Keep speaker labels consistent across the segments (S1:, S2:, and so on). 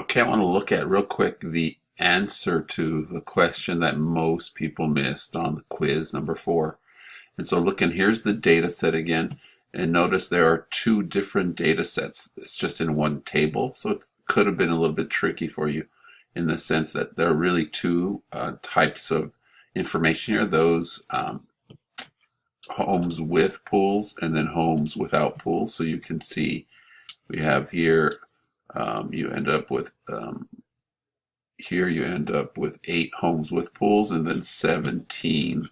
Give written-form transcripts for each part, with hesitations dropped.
S1: Okay, I want to look at real quick the answer to the question that most people missed on the quiz number 4. And so looking, here's the data set again. And notice there are two different data sets. It's just in one table. So it could have been a little bit tricky for you in the sense that there are really two types of information here. Those homes with pools and then homes without pools. So you can see we have here, you end up with here you end up with 8 homes with pools and then 17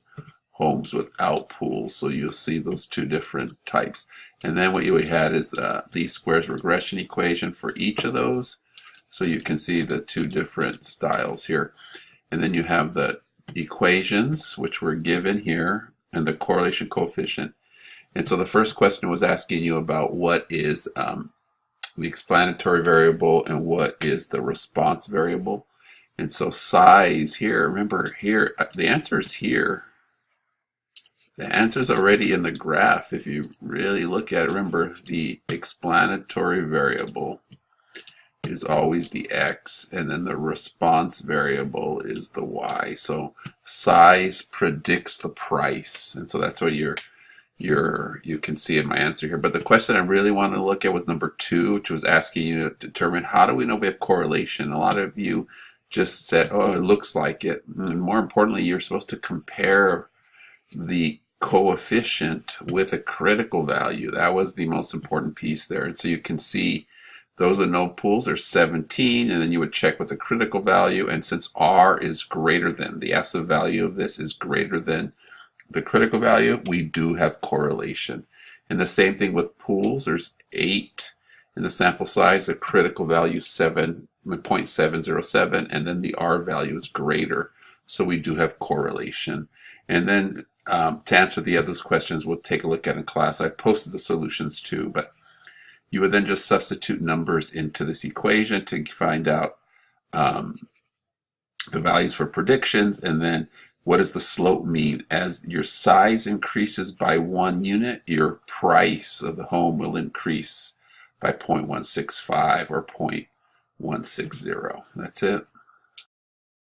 S1: homes without pools. So you'll see those two different types. And then what you had is the least squares regression equation for each of those. So you can see the two different styles here. And then you have the equations, which were given here, and the correlation coefficient. And so the first question was asking you about what is the explanatory variable and what is the response variable. And so size here, remember here, the answer is here. The answer is already in the graph. If you really look at it, remember the explanatory variable is always the x, and then the response variable is the y. So size predicts the price, and so that's what you can see in my answer here. But the question I really wanted to look at was number 2, which was asking you to determine how do we know we have correlation. A lot of you just said, oh, it looks like it. And more importantly, you're supposed to compare the coefficient with a critical value. That was the most important piece there. And so you can see those with no pools are 17, and then you would check with a critical value. And since R is greater than, the absolute value of this is greater than the critical value, we do have correlation. And the same thing with pools. There's 8 in the sample size, the critical value 0.707, and then the R value is greater. So we do have correlation. And then to answer the other questions we'll take a look at in class, I posted the solutions too, but you would then just substitute numbers into this equation to find out the values for predictions, and then what does the slope mean? As your size increases by 1 unit, your price of the home will increase by 0.165 or 0.160. That's it.